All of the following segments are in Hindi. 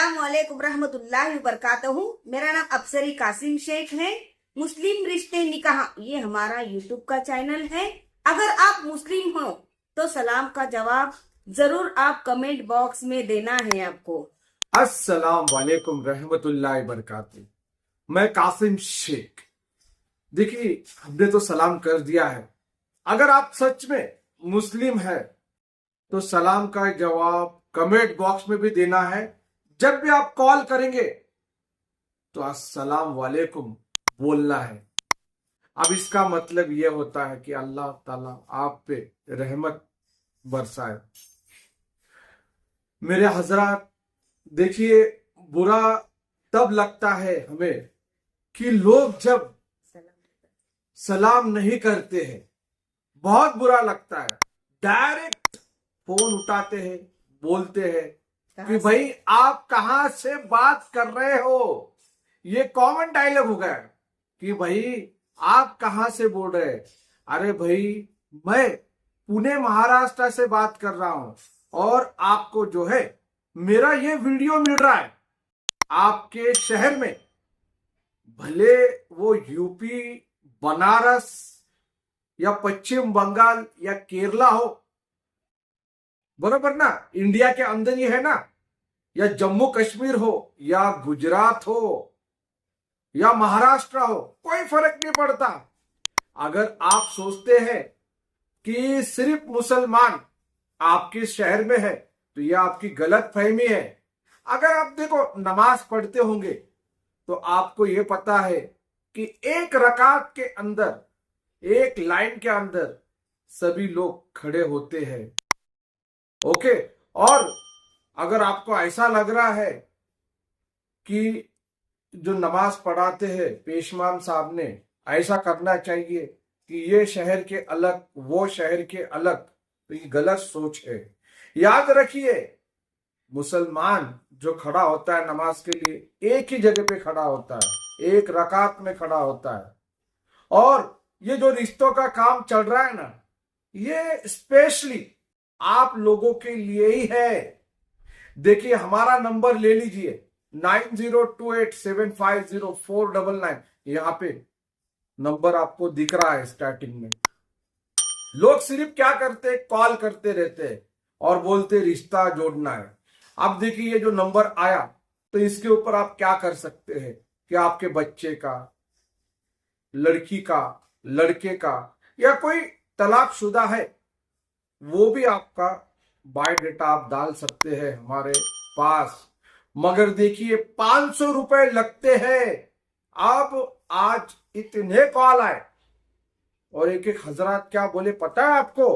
अस्सलाम वालेकुम रहमतुल्लाहि वबरकातुहू। मेरा नाम अफसरी कासिम शेख है। मुस्लिम रिश्ते निकाह ये हमारा यूट्यूब का चैनल है। अगर आप मुस्लिम हो तो सलाम का जवाब जरूर आप कमेंट बॉक्स में देना है आपको। अस्सलाम वालेकुम रहमतुल्लाहि वबरकातुहू। मैं कासिम शेख। देखिए, हमने तो सलाम कर दिया है। अगर आप सच में मुस्लिम है तो सलाम का जवाब कमेंट बॉक्स में भी देना है। जब भी आप कॉल करेंगे तो अस्सलाम वालेकुम बोलना है। अब इसका मतलब यह होता है कि अल्लाह ताला आप पे रहमत बरसाए। मेरे हजरात, देखिए, बुरा तब लगता है हमें कि लोग जब सलाम नहीं करते हैं। बहुत बुरा लगता है। डायरेक्ट फोन उठाते हैं, बोलते हैं कि भाई आप कहां से बात कर रहे हो। ये कॉमन डायलॉग हो गया कि भाई आप कहां से बोल रहे हैं। अरे भाई, मैं पुणे महाराष्ट्र से बात कर रहा हूं और आपको जो है मेरा ये वीडियो मिल रहा है आपके शहर में, भले वो यूपी, बनारस या पश्चिम बंगाल या केरला हो, बरोबर ना, इंडिया के अंदर ही है ना, या जम्मू कश्मीर हो या गुजरात हो या महाराष्ट्र हो, कोई फर्क नहीं पड़ता। अगर आप सोचते हैं कि सिर्फ मुसलमान आपके शहर में है तो यह आपकी गलत फहमी है। अगर आप देखो नमाज पढ़ते होंगे तो आपको यह पता है कि एक रकात के अंदर, एक लाइन के अंदर सभी लोग खड़े होते हैं। ओके। और अगर आपको ऐसा लग रहा है कि जो नमाज पढ़ाते हैं पेशमान साहब ने ऐसा करना चाहिए कि ये शहर के अलग वो शहर के अलग, तो ये गलत सोच है। याद रखिए, मुसलमान जो खड़ा होता है नमाज के लिए एक ही जगह पे खड़ा होता है, एक रकात में खड़ा होता है। और ये जो रिश्तों का काम चल रहा है ना, ये स्पेशली आप लोगों के लिए ही है। देखिए, हमारा नंबर ले लीजिए 9028750499। यहां पे नंबर आपको दिख रहा है स्टार्टिंग में। लोग सिर्फ क्या करते हैं, कॉल करते रहते हैं और बोलते रिश्ता जोड़ना है। अब देखिए, ये जो नंबर आया तो इसके ऊपर आप क्या कर सकते हैं कि आपके बच्चे का, लड़की का, लड़के का या कोई तलाकशुदा है, वो भी आपका बायोडेटा आप डाल सकते हैं हमारे पास। मगर देखिए, 500 रुपए लगते हैं। अब आज इतने कॉल आए और एक एक हजरात क्या बोले पता है आपको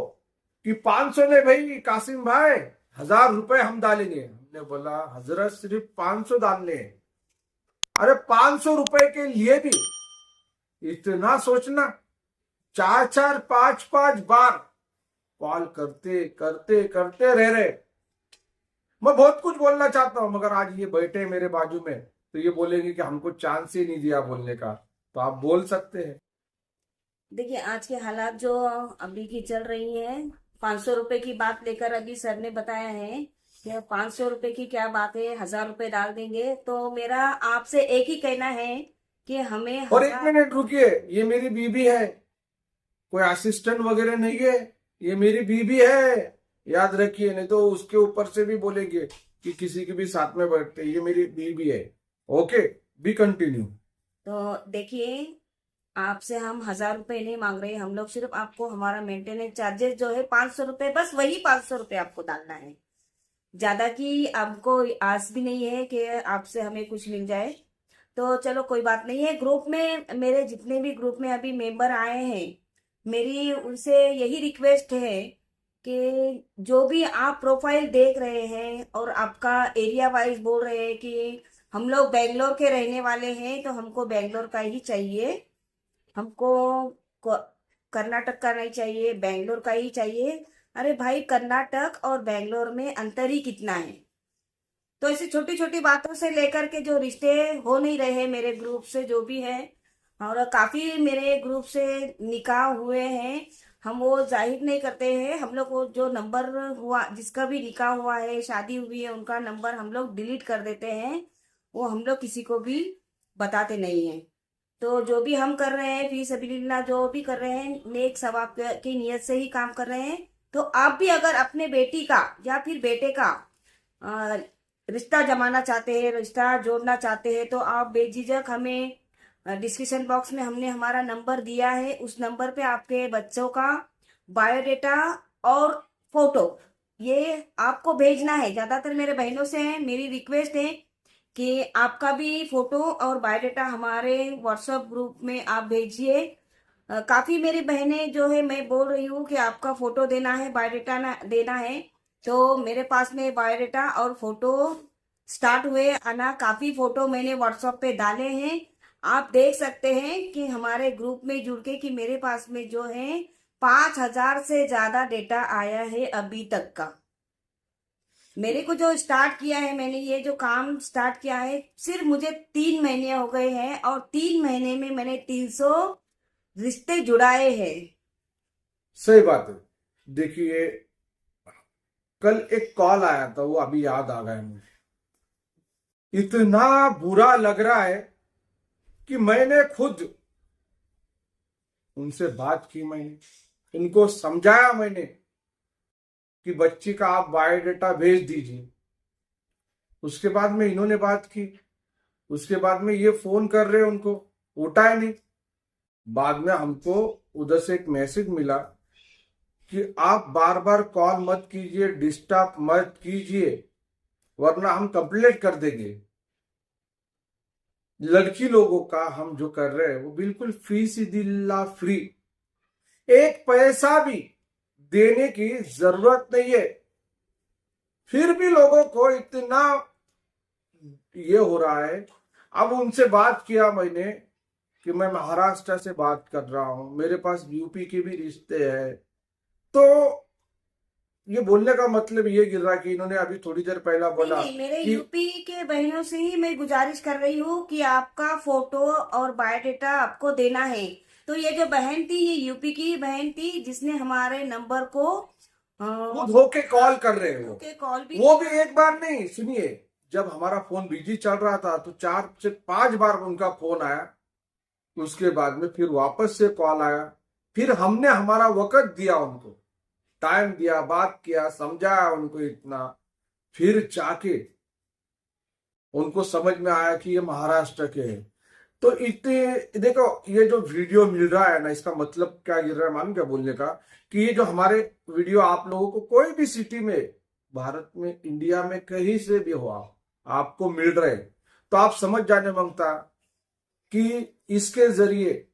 कि 500 ने भाई कासिम भाई 1000 रुपए हम डालेंगे। हमने बोला हजरत सिर्फ 500 डालने हैं। अरे 500 रुपए के लिए भी इतना सोचना, 4 5 बार कॉल करते करते करते रह रहे। मैं बहुत कुछ बोलना चाहता हूं मगर आज ये बैठे मेरे बाजू में तो ये बोलेंगे कि हमको चांस ही नहीं दिया बोलने का। तो आप बोल सकते हैं। देखिए, आज के हालात जो अभी की चल रही है, 500 रुपए की बात लेकर अभी सर ने बताया है कि 500 रुपए की क्या बात है, 1000 रुपए डाल देंगे। तो मेरा आपसे एक ही कहना है कि हमें और एक मिनट रुकिए, ये मेरी बीबी है, कोई असिस्टेंट वगैरह नहीं है, ये मेरी बीबी है। याद रखिए, नहीं तो उसके ऊपर से भी बोलेंगे कि किसी के भी साथ में बैठते। ये मेरी बीबी है। Okay, B continue. तो देखिए, आपसे हम 1000 रुपए नहीं मांग रहे। हम लोग सिर्फ आपको हमारा मेंटेनेंस चार्जेस जो है 500 रुपए, बस वही 500 रुपए आपको डालना है। ज्यादा की आपको आस भी नहीं है कि आपसे हमें कुछ मिल जाए। तो चलो कोई बात नहीं है। ग्रुप में मेरे जितने भी ग्रुप में अभी मेंबर आए हैं, मेरी उनसे यही रिक्वेस्ट है कि जो भी आप प्रोफाइल देख रहे हैं और आपका एरिया वाइज बोल रहे हैं कि हम लोग बेंगलोर के रहने वाले हैं तो हमको बेंगलोर का ही चाहिए, हमको कर्नाटक का नहीं चाहिए, बेंगलोर का ही चाहिए। अरे भाई, कर्नाटक और बेंगलोर में अंतर ही कितना है। तो ऐसी छोटी छोटी बातों से लेकर के जो रिश्ते हो नहीं रहे मेरे ग्रुप से जो भी है, और काफी मेरे ग्रुप से निकाह हुए हैं हम वो जाहिर नहीं करते हैं। हम लोग वो जो नंबर हुआ, जिसका भी निकाह हुआ है, शादी हुई है, उनका नंबर हम लोग डिलीट कर देते हैं। वो हम लोग किसी को भी बताते नहीं हैं। तो जो भी हम कर रहे हैं, फी सबिलिल्लाह जो भी कर रहे हैं, नेक सवाब की नियत से ही काम कर रहे हैं। तो आप भी अगर अपने बेटी का या फिर बेटे का अ, रिश्ता जमाना चाहते हैं, रिश्ता जोड़ना चाहते हैं, तो आप बेझिझक हमें डिस्क्रिप्शन बॉक्स में हमने हमारा नंबर दिया है, उस नंबर पे आपके बच्चों का बायोडेटा और फोटो ये आपको भेजना है। ज्यादातर मेरे बहनों से है, मेरी रिक्वेस्ट है कि आपका भी फोटो और बायोडेटा हमारे व्हाट्सएप ग्रुप में आप भेजिए। काफी मेरी बहनें जो है, मैं बोल रही हूँ कि आपका फोटो देना है, बायोडेटा देना है। तो मेरे पास में बायोडेटा और फोटो स्टार्ट हुए आना, काफी फोटो मैंने व्हाट्सएप पे डाले हैं। आप देख सकते हैं कि हमारे ग्रुप में जुड़ के कि मेरे पास में जो है 5,000 से ज्यादा डेटा आया है अभी तक का। मेरे को जो स्टार्ट किया है, मैंने ये जो काम स्टार्ट किया है, सिर्फ मुझे 3 महीने हो गए हैं और 3 महीने में मैंने 300 रिश्ते जुड़ाए हैं। सही बात है। देखिए, कल एक कॉल आया था, वो अभी याद आ गया मुझे। इतना बुरा लग रहा है कि मैंने खुद उनसे बात की, मैंने उनको समझाया, मैंने कि बच्ची का आप बायोडेटा भेज दीजिए। उसके बाद में इन्होंने बात की, उसके बाद में ये फोन कर रहे उनको, उठाए नहीं। बाद में हमको उधर से एक मैसेज मिला कि आप बार बार कॉल मत कीजिए, डिस्टर्ब मत कीजिए, वरना हम कंप्लेंट कर देंगे। लड़की लोगों का हम जो कर रहे हैं वो बिल्कुल फी सिदिल्ला फ्री, एक पैसा भी देने की जरूरत नहीं है। फिर भी लोगों को इतना ये हो रहा है। अब उनसे बात किया मैंने कि मैं महाराष्ट्र से बात कर रहा हूं, मेरे पास यूपी के भी रिश्ते हैं। तो ये बोलने का मतलब ये गिर रहा कि इन्होंने अभी थोड़ी देर पहला नहीं बोला नहीं, मेरे कि यूपी के बहनों से ही मैं गुजारिश कर रही हूँ कि आपका फोटो और बायोडेटा आपको देना है। तो ये जो बहन थी, ये यूपी की बहन थी, जिसने हमारे नंबर को खुद होके कॉल कर रहे हो। कॉल भी वो भी एक बार नहीं, सुनिए, जब हमारा फोन बिजी चल रहा था तो 4 से 5 बार उनका फोन आया। उसके बाद में फिर वापस से कॉल आया, फिर हमने हमारा वक्त दिया, उनको टाइम दिया, बात किया, समझाया उनको इतना। फिर जाके उनको समझ में आया कि ये महाराष्ट्र के हैं। तो इतने देखो, ये जो वीडियो मिल रहा है ना, इसका मतलब क्या गिर रहा है, मालूम क्या बोलने का, कि ये जो हमारे वीडियो आप लोगों को कोई भी सिटी में, भारत में, इंडिया में कहीं से भी हो, आपको मिल रहे, तो आप समझ जाने मांगता कि इसके जरिए,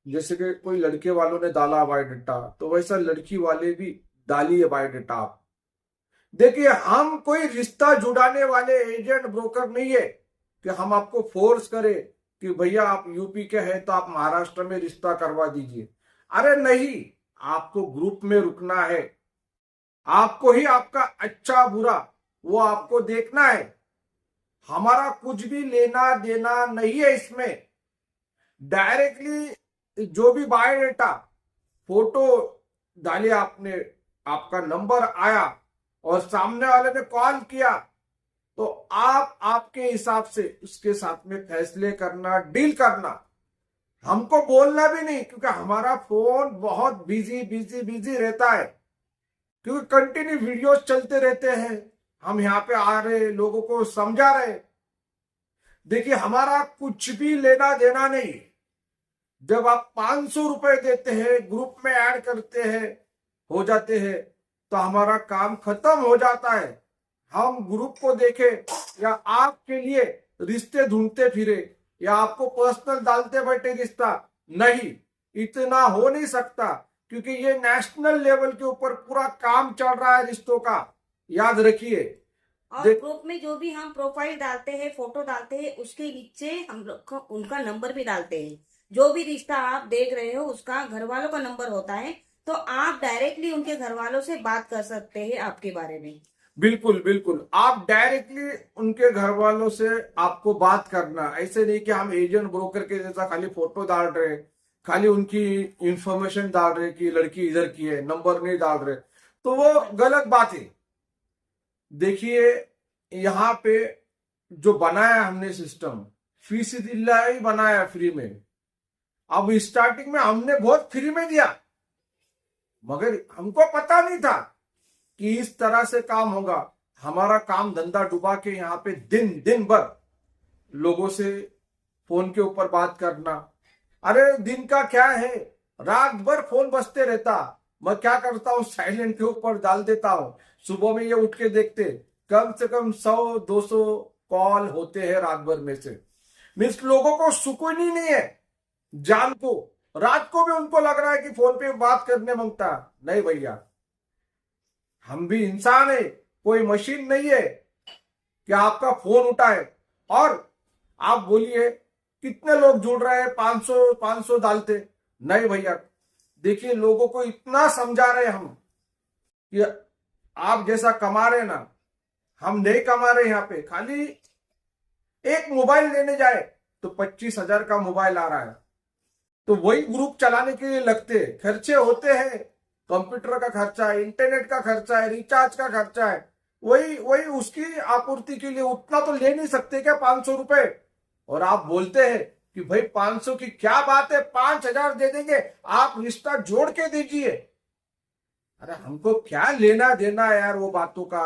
जैसे कि कोई लड़के वालों ने डाला बायोडेटा, तो वैसा लड़की वाले भी डालिए बायोडेटा। आप देखिए, हम कोई रिश्ता जुड़ाने वाले एजेंट ब्रोकर नहीं है कि हम आपको फोर्स करें कि भैया आप यूपी के हैं तो आप महाराष्ट्र में रिश्ता करवा दीजिए। अरे नहीं, आपको ग्रुप में रुकना है, आपको ही आपका अच्छा बुरा वो आपको देखना है। हमारा कुछ भी लेना देना नहीं है इसमें। डायरेक्टली जो भी बायोडेटा, फोटो डाले आपने, आपका नंबर आया और सामने वाले ने कॉल किया, तो आप आपके हिसाब से उसके साथ में फैसले करना, डील करना। हमको बोलना भी नहीं, क्योंकि हमारा फोन बहुत बिजी बिजी बिजी रहता है, क्योंकि कंटिन्यू वीडियोस चलते रहते हैं। हम यहाँ पे आ रहे, लोगों को समझा रहे। देखिए, हमारा कुछ भी लेना देना नहीं। जब आप 500 रुपए देते हैं, ग्रुप में ऐड करते हैं, हो जाते हैं, तो हमारा काम खत्म हो जाता है। हम ग्रुप को देखे या आपके लिए रिश्ते ढूंढते फिरे या आपको पर्सनल डालते बैठे रिश्ता, नहीं, इतना हो नहीं सकता, क्योंकि ये नेशनल लेवल के ऊपर पूरा काम चल रहा है रिश्तों का, याद रखिए। और ग्रुप में जो भी हम प्रोफाइल डालते हैं, फोटो डालते हैं, उसके नीचे हम लोग को उनका नंबर भी डालते हैं। जो भी रिश्ता आप देख रहे हो, उसका घर वालों का नंबर होता है, तो आप डायरेक्टली उनके घर वालों से बात कर सकते हैं आपके बारे में। बिल्कुल बिल्कुल, आप डायरेक्टली उनके घर वालों से आपको बात करना। ऐसे नहीं कि हम एजेंट ब्रोकर के जैसा खाली फोटो डाल रहे हैं, खाली उनकी इंफॉर्मेशन डाल रहे कि लड़की इधर की है, नंबर नहीं डाल रहे, तो वो गलत बात है। देखिए यहाँ पे जो बनाया हमने सिस्टम, फीसदिल्ला ही बनाया फ्री में। अब स्टार्टिंग में हमने बहुत फ्री में दिया, मगर हमको पता नहीं था कि इस तरह से काम होगा। हमारा काम धंधा डुबा के यहाँ पे दिन दिन भर लोगों से फोन के ऊपर बात करना। अरे दिन का क्या है, रात भर फोन बजते रहता। मैं क्या करता हूँ, साइलेंट के ऊपर डाल देता हूँ। सुबह में ये उठ के देखते कम से कम 100-200 कॉल होते हैं रात भर में से। मीन्स लोगों को सुकून ही नहीं है। जान को रात को भी उनको लग रहा है कि फोन पे बात करने मांगता। नहीं भैया, हम भी इंसान है, कोई मशीन नहीं है कि आपका फोन उठाए और आप बोलिए कितने लोग जुड़ रहे हैं, 500 डालते। नहीं भैया, देखिए लोगों को इतना समझा रहे हम कि आप जैसा कमा रहे ना, हम नहीं कमा रहे। यहाँ पे खाली एक मोबाइल लेने जाए तो 25,000 का मोबाइल आ रहा है, तो वही ग्रुप चलाने के लिए लगते खर्चे होते हैं। कंप्यूटर का खर्चा है, इंटरनेट का खर्चा है, रिचार्ज का खर्चा है, वही उसकी आपूर्ति के लिए उतना तो ले नहीं सकते क्या 500 रुपए। और आप बोलते हैं कि भाई 500 की क्या बात है, 5,000 दे देंगे, आप रिश्ता जोड़ के दीजिए। अरे हमको क्या लेना देना है यार वो बातों का।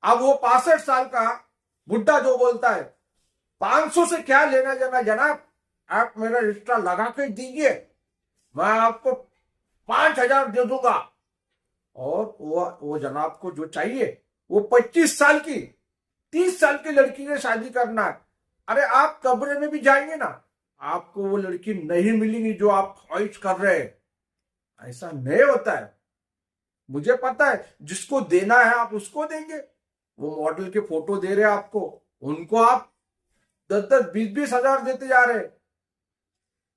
अब वो 65 साल का बुढ़ा जो बोलता है 500 से क्या लेना देना, जनाब आप मेरा रिश्ता लगा के दीजिए, मैं आपको 5,000 दे दूंगा। और वो जनाब को जो चाहिए वो 25 साल की 30 साल की लड़की से शादी करना है। अरे आप कब्र में भी जाएंगे ना, आपको वो लड़की नहीं मिलेगी जो आप ख्वाहिश कर रहे हैं। ऐसा नहीं होता है। मुझे पता है जिसको देना है आप उसको देंगे। वो मॉडल के फोटो दे रहे हैं आपको, उनको आप 10-10, 20-20 हजार देते जा रहे हैं।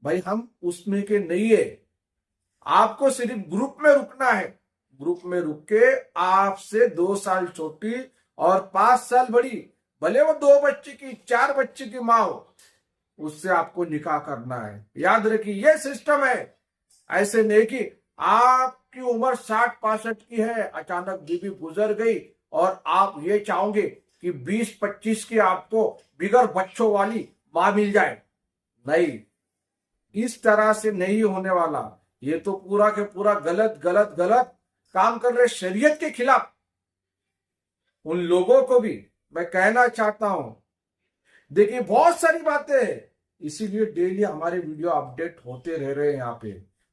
भाई हम उसमें के नहीं है। आपको सिर्फ ग्रुप में रुकना है। ग्रुप में रुक के आपसे 2 साल छोटी और 5 साल बड़ी, भले वो 2 बच्चे की 4 बच्चे की माँ हो, उससे आपको निकाह करना है। याद रखिए ये सिस्टम है। ऐसे नहीं कि आपकी उम्र 60-65 की है, अचानक बीवी गुजर गई और आप ये चाहोगे कि 20-25 की आपको बिगर बच्चों वाली मां मिल जाए। नहीं, इस तरह से नहीं होने वाला। ये तो पूरा के पूरा गलत गलत गलत काम कर रहे शरीयत के खिलाफ। उन लोगों को भी मैं कहना चाहता हूं, देखिए बहुत सारी बातें हैं, इसीलिए डेली हमारे वीडियो अपडेट होते रह रहे हैं यहाँ पे।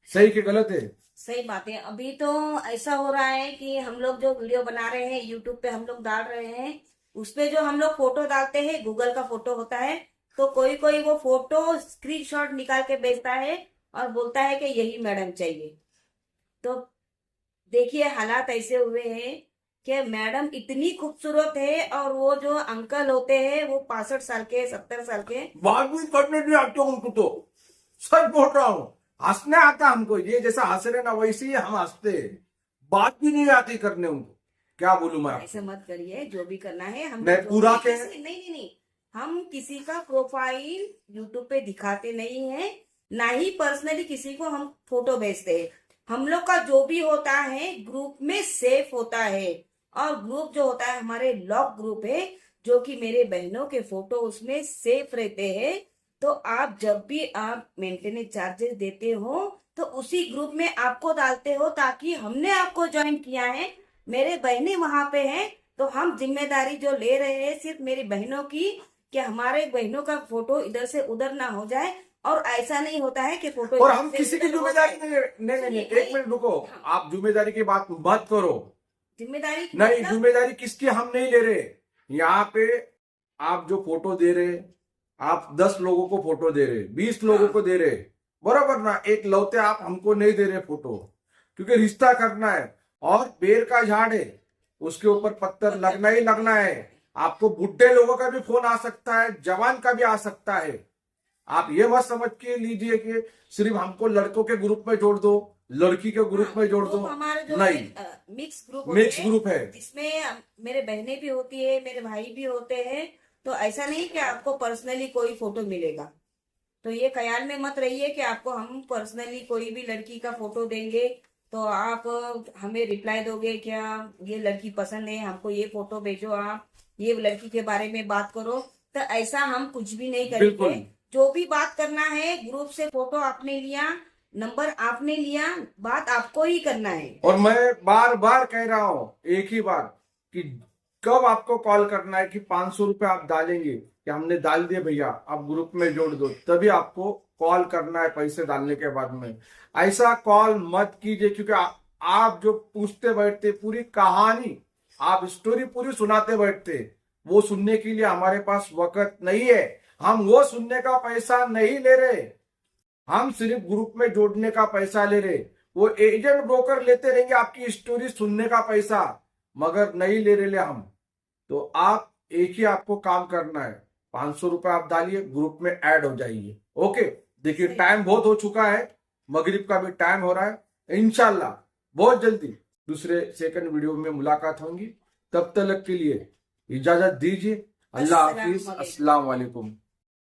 सही कि गलत है? सही बात है। अभी तो ऐसा हो रहा है कि हम लोग जो वीडियो बना रहे हैं यूट्यूब पे हम लोग डाल रहे हैं, उसपे जो हम लोग फोटो डालते हैं गूगल का फोटो होता है, तो कोई कोई वो फोटो स्क्रीनशॉट निकाल के भेजता है और बोलता है कि यही मैडम चाहिए। तो देखिए हालात ऐसे हुए हैं कि मैडम इतनी खूबसूरत है और वो जो अंकल होते हैं वो 65 साल के 70 साल के। बात भी करने नहीं आते उनको, तो सच बोल रहा हूँ, हंसने आता हमको। ये जैसा हंस रहे ना वैसे ही हम हंसते, बात भी नहीं आती करने उनको। क्या बोलूं मैं? ऐसे मत करिए, जो भी करना है हम नहीं, पूरा के नहीं, हम किसी का प्रोफाइल यूट्यूब पे दिखाते नहीं है, ना ही पर्सनली किसी को हम फोटो भेजते हैं। हम लोग का जो भी होता है ग्रुप में सेफ होता है, और ग्रुप जो होता है हमारे लॉक ग्रुप है, जो कि मेरे बहनों के फोटो उसमें सेफ रहते हैं। तो आप जब भी आप मेंटेनेंस चार्जेस देते हो तो उसी ग्रुप में आपको डालते हो, ताकि हमने आपको ज्वाइन किया है, मेरे बहनें वहां पे हैं, तो हम जिम्मेदारी जो ले रहे हैं सिर्फ मेरी बहनों की, कि हमारे बहनों का फोटो इधर से उधर ना हो जाए। और ऐसा नहीं होता है कि फोटो और हम किसी की जिम्मेदारी नहीं, एक मिनट रुको। आप जिम्मेदारी की बात मत करो। जिम्मेदारी नहीं, जिम्मेदारी किसकी हम नहीं ले रहे। यहाँ पे आप जो फोटो दे रहे, आप 10 लोगों को फोटो दे रहे, 20 लोगों को दे रहे, बराबर ना। एक लौते आप हमको नहीं दे रहे फोटो, क्योंकि रिश्ता करना है और पेड़ का झाड़ है, उसके ऊपर पत्थर लगना ही लगना है। आपको बुढ़े लोगों का भी फोन आ सकता है, जवान का भी आ सकता है। आप ये मत समझ के लीजिए कि सिर्फ हमको लड़कों के ग्रुप में जोड़ दो, लड़की के ग्रुप में जोड़ दो। हमारा जो नहीं, मिक्स ग्रुप है, जिसमें मेरे बहनें भी होती है, मेरे भाई भी होते हैं। तो ऐसा नहीं कि आपको पर्सनली कोई फोटो मिलेगा। तो ये ख्याल में मत रहिए कि आपको हम पर्सनली कोई भी लड़की का फोटो देंगे तो आप हमें रिप्लाई दोगे क्या, ये लड़की पसंद है हमको, ये फोटो भेजो, आप ये लड़की के बारे में बात करो। तो ऐसा हम कुछ भी नहीं करेंगे। बिल्कुल। जो भी बात करना है ग्रुप से, फोटो आपने लिया, नंबर आपने लिया, बात आपको ही करना है। और मैं बार बार कह रहा हूं एक ही बात कि कब आपको कॉल करना है कि 500 रुपए आप डालेंगे कि हमने डाल दिए भैया आप ग्रुप में जोड़ दो, तभी आपको कॉल करना है पैसे डालने के बाद में। ऐसा कॉल मत कीजिए, क्योंकि आप जो पूछते बैठते पूरी कहानी, आप स्टोरी पूरी सुनाते बैठते, वो सुनने के लिए हमारे पास वक्त नहीं है। हम वो सुनने का पैसा नहीं ले रहे, हम सिर्फ ग्रुप में जोड़ने का पैसा ले रहे। वो एजेंट ब्रोकर लेते रहेंगे आपकी स्टोरी सुनने का पैसा, मगर नहीं ले रहे हम। तो आप एक ही आपको काम करना है, 500 रुपए आप डालिए, ग्रुप में ऐड हो जाइए। ओके, देखिए टाइम बहुत हो चुका है, मगरिब का भी टाइम हो रहा है। इंशाल्लाह बहुत जल्दी दूसरे सेकंड वीडियो में मुलाकात होंगी। तब तक के लिए इजाजत दीजिए। अल्लाह हाफिज, अस्सलाम वालेकुम।